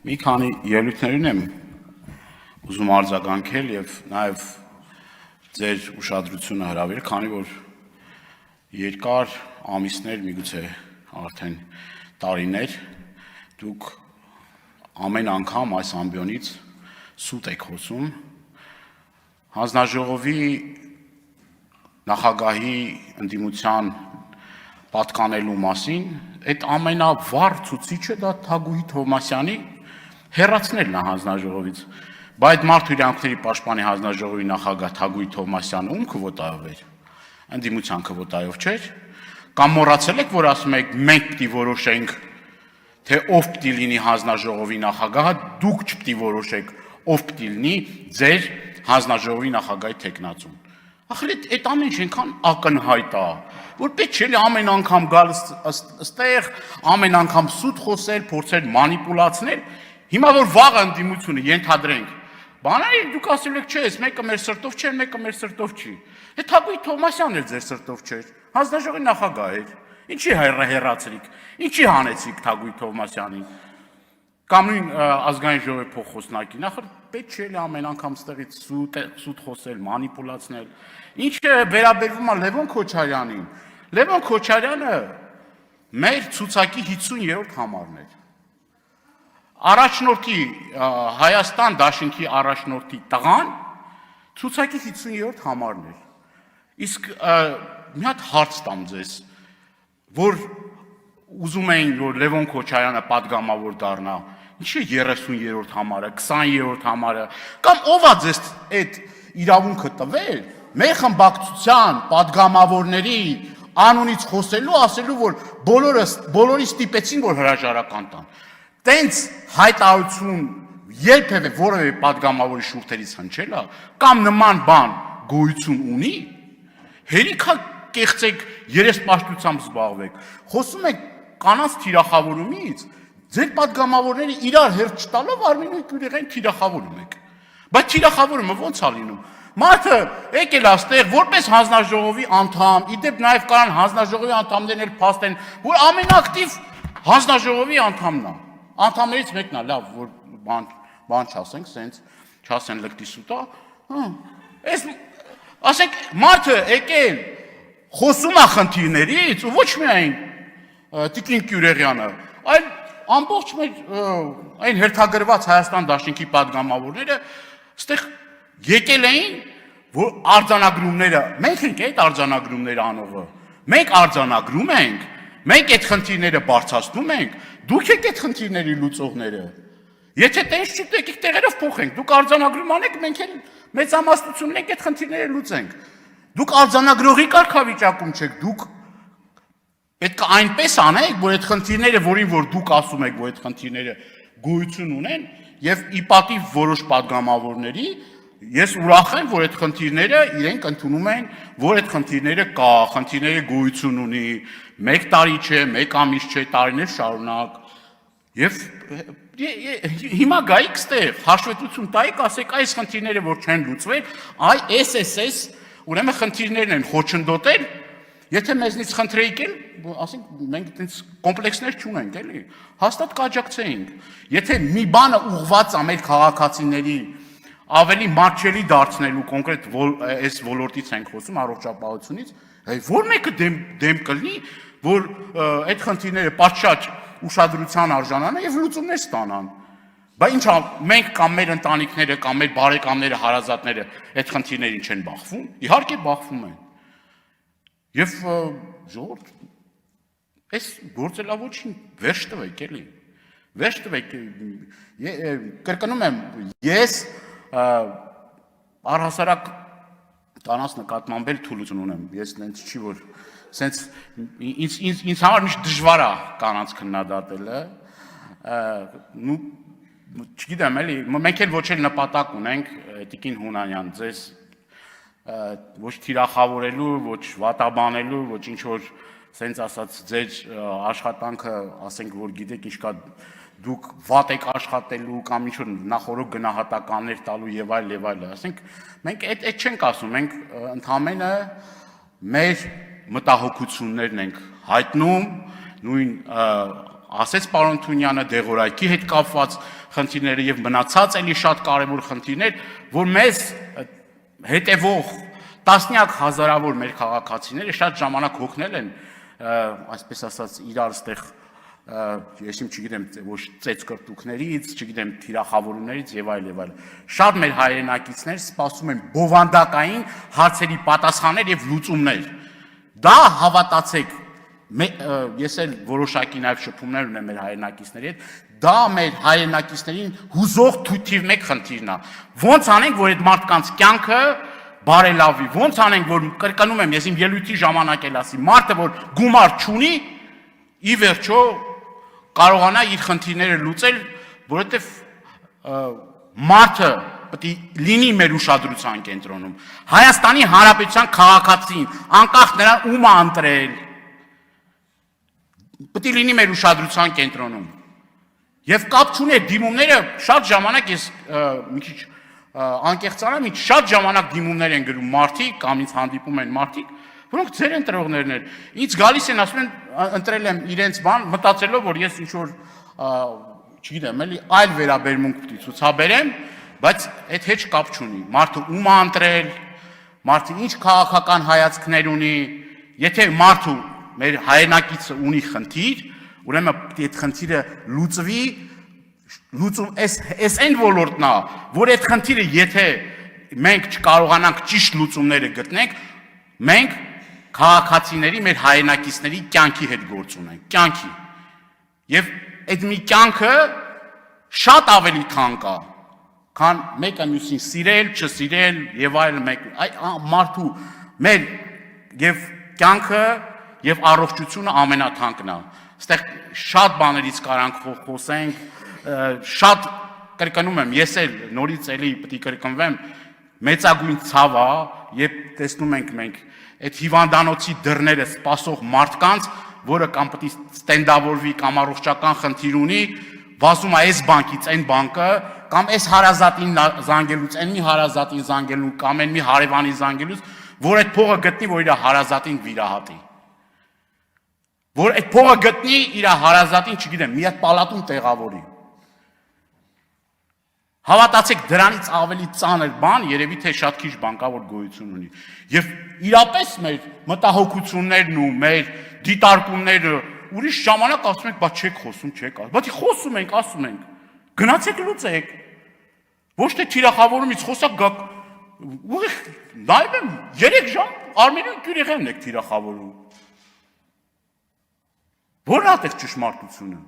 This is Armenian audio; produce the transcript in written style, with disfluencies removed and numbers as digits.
Մի քանի ելույթներին եմ ուզում արձագանքել եւ նաեւ ձեր ուշադրությունը հրավիրել, քանի որ երկար ամիսներ, միգուցե արդեն տարիներ դուք ամեն անգամ այս ամբիոնից սուտ եք խոսում հանձնաժողովի նախագահի ընդդիմության պատկանելու մասին, այդ ամենավառ ցուցիչը դա Թագուհի Թովմասյանի հեռացնելն է հանձնաժողովից, բայց Մարդ իրավունքների պաշտպանի հանձնաժողովի նախագահ Թագուհի Թովմասյանը ում քվոտայով էր, ընդդիմության քվոտայով չէր, կամ մոռացել եք, որ ասում եք մենք պիտի որոշենք, թե ով պիտի լինի հանձնաժողովի նախագահը, դուք չպիտի որոշեք, ով պիտի լինի ձեր հանձնաժողովի նախագահի թեկնածուն։ Ախր այդ ամեն ինչ այնքան ակնհայտ է, որ պետք չէ ամեն անգամ գալ այստեղ, ամեն անգամ սուտ խոսել, փորձել մանիպուլացնել, հիմա որ վաղ ընդդիմությունը ենթադրենք, բանալի դուք ասել եք, չէ, մեկը մեր սրտով չէ, մեկը մեր սրտով չի։ Այդ Թագուհի Թովմասյանն էլ ձեր սրտով չէր, հանձնաժողովի նախագահ էր։ Ինչի հեռացրիք, ինչի հանեցիք Թագուհի Թովմասյանին։ Կամ նույն ազգային ժողովի փոխոսնակին, ախր պետք չէ ամեն անգամ ստեղից սուտ խոսել, մանիպուլացնել։ Ինչը վերաբերվում է Լևոն Քոչարյանին, Լևոն Քոչարյանը մեր ցուցակի 50-րդ համարն էր։ Առաջնորդի Հայաստան դաշինքի առաջնորդի տղան ցուցակի 50-րդ համարն էր։ Իսկ մի հատ հարց տամ ձեզ, որ ուզում էին, որ Լևոն Քոչարյանը պատգամավոր դառնա, ինչի 30-րդ համարը, 20-րդ համարը, կամ ով է ձեզ այդ իրավունքը տվել, մեր խմբակցության պատգամավորների անունից խոսելու, ասելու, որ բոլորի ստիպեցին, որ հրաժարական տան։ Տենց հայտարարություն երբևէ որևէ պատգամավորի շուրթերից հնչել է, կամ նման բան գոյություն ունի, հերիքա կեղծեք երեսպաշտությամբ զբաղվեք, խոսում եք կանանց թիրախավորումից, ձեր պատգամավորները իրար հերթ չտալով Արմինոյ Գյուլիղեն թիրախավորում եք, բայց թիրախավորումը ոնց է լինում, մարդը եկել աստեղ որպես հանձնաժողովի անդամ, իդեպ նաև կարան հանձնաժողովի անդամներն էլ փաստեն, որ ամենակտիվ հանձնաժողովի անդամն է, անդամներից մեկն է, լավ, որ բան չասենք, սենց չասեն լկտի սուտա, ասենք մարդը եկել խոսում է խնդիրներից ու ոչ միայն Տիկին Կյուրեղյանը, այլ ամբողջ մեր այն հերթագրված Հայաստան դաշինքի պատգամավորները ստեղ եկել էին, որ արձանագրումները, մենք ենք այդ արձանագրումները անողը, մենք արձանագրում ենք, մենք այդ խնդիրները բարձրացնում ենք, դուք եք այդ խնդիրների լուծողները, եթե տենց չուտ եկեք տեղերով փոխենք, դուք արձանագրում անեք, մենք էլ մեծամասնությունն ենք այդ խնդիրները լուծենք, դուք արձանագրողի կարգավիճակում չեք, դուք պետք է այնպես անեք, որ այդ խնդիրները, որին որ դուք ասում եք, որ այդ խնդիրները գոյություն ունեն, եւ ի պատիվ որոշ պատգամավորների, ես ուրախ եմ, որ այդ խնդիրները իրենք ընդունում են, որ այդ խնդիրները կա, խնդիրները գոյություն ունի, 1 տարի չէ, 1 ամիս չէ, տարիներ շարունակ, եւ հիմա գայիք ստեղ, հաշվետվություն տայիք, ասեք այս խնդիրները, որ չեն լուծվել, SSS, ուրեմն խնդիրներն են խոչընդոտել. Եթե մեզնից խնդրեիք էլ, ասենք մենք այդպես կոմպլեքսներ չունենք, էլի, հաստատ կաջակցեինք։ Եթե մի բանը ուղղված է մեր քաղաքացիների ավելի մատչելի դարձնելու, կոնկրետ այս ոլորտից ենք խոսում, առողջապահությունից, որ մեկը դեմ կլինի, որ այդ խնդիրները պատշաճ ուշադրության արժանանան եւ լուծումներ ստանան։ Բայց ինչ մենք կամ մեր ընտանիքները կամ մեր բարեկամները, հարազատները այդ խնդիրներին չեն բախվում, իհարկե բախվում են։ Եվ ժողովուրդ, այս գործելավոճին վերջ տվեք, էլի, վերջ տվեք, կրկնում եմ, ես առհասարակ կանանց նկատմամբ էլ թուլություն ունեմ, ես նենց չի, որ ինձ համար միշտ դժվար է կանանց քննադատելը, չգիտեմ, էլի, մենք էլ ոչ էլ նպատակ ունենք, Տիկին Հունանյան, ձեզ ոչ թիրախավորելու, ոչ վատաբանելու, ոչ ինչ-որ սենց ասած ձեր աշխատանքը, ասենք, որ գիտեք ինչ կա դուք վատ եք աշխատելու կամ ինչ-որ նախորդ գնահատականներ տալու եւ այլ, ասենք, մենք այդ չենք ասում, մենք ընդհանրապես մեր մտահոգություններն ենք հայտնում, նույն ասեց պարոն Թունյանը դեղորայքի հետ կապված խնդիրները եւ մնացած էլի շատ կարեւոր խնդիրներ, որ մեզ հետևող տասնյակ հազարավոր մեր քաղաքացիները շատ ժամանակ հոգնել են, այսպես ասած, իրար ստեղ ես չգիտեմ ոչ ծեծկրտուկներից, չգիտեմ թիրախավորումներից եւ այլ եւ այլ։ Շատ մեր հայրենակիցներ սպասում են բովանդակային հարցերի պատասխաններ եւ լուծումներ։ Դա հավատացեք, ես էլ որոշակի նաեւ շփումներ ունեմ մեր հայրենակիցների հետ, դա մեր հայրենակիցներին հուզող թույթիվ մեկ խնդիրն է։ Ոնց անենք, որ այդ մարդկանց կյանքը բարելավի, ոնց անենք, որ կրկնում եմ, ես իմ ելույթի ժամանակ էլ ասի, մարդը որ գումար չունի, ի վերջո կարողանա իր խնդիրները լուծել, որովհետև մարդը պետք է լինի մեր ուշադրության կենտրոնում։ Հայաստանի Հանրապետության քաղաքացին, անկախ նրան ում է ընտրել, պետք է լինի մեր ուշադրության կենտրոնում։ Եվ կապ չունի դիմումները, շատ ժամանակ ես մի քիչ անկեղծանամ, շատ ժամանակ դիմումներ են գրում մարդիկ, կամ ինձ հանդիպում են մարդիկ, որոնք ձեր ընտրողներն են, ինձ գալիս են, ասում են, ընտրել եմ իրենց բան, մտածելով, որ ես ինչ-որ, չգիտեմ, էլի այլ վերաբերմունք պետք է ցուցաբերեմ, բայց այդ հետ կապ չունի, մարդը ում է ընտրել, մարդը ինչ քաղաքական հայացքներ ունի, եթե մարդու մեր հայրենակիցը ունի խնդիր, ուրեմն պետք է այդ խնդիրը լուծվի, այս այն ոլորտն է, որ այդ խնդիրը եթե մենք չկարողանանք ճիշտ լուծումները գտնենք, մենք քաղաքացիների, մեր հայրենակիցների կյանքի հետ գործ ունենք, կյանքի։ Եվ այդ մի կյանքը շատ ավելի թանկ է, քան մեկը մյուսին սիրել, չսիրել եւ այլ մարդու մեր եւ կյանքը եւ առողջությունը ամենաթանկն է։ Այստեղ շատ բաներից կարանք խոսենք, շատ կրկնում եմ, ես էլ նորից էլի պետք է կրկնվեմ, մեծագույն ցավ է, երբ տեսնում ենք մենք այդ հիվանդանոցի դռները սպասող մարդկանց, որը կամ պետք է ստենդավորվի կամ առողջական խնդիր ունի, վազում է այս բանկից այն բանկը, կամ այս հարազատին զանգելուց այն մի հարազատին զանգելու, կամ այն մի հարևանի զանգելուց, որ այդ փողը գտնի, որ իր հարազատին վիրահատի։ Որ այդ փողը գտնի իր հարազատին, չգիտեմ, մի հատ պալատում տեղավորի։ Հավատացեք, դրանից ավելի ծանր բան երևի թե շատ քիչ բան կա, որ գոյություն ունի։ Եվ իրապես մեր մտահոգություններն ու մեր դիտարկումները ուրիշ ժամանակ ասում ենք, բա չեք խոսում, չեք ասում։ Բայց խոսում ենք, ասում ենք։ Գնացեք լուծեք։ Ոչ թե թիրախավորումից խոսակ գաք։ Ուղիղ նայում եմ 3 ժամ Արմենիան Գյուրեղյանն եք թիրախավորում։ Որն է այդտեղ ճշմարտությունը։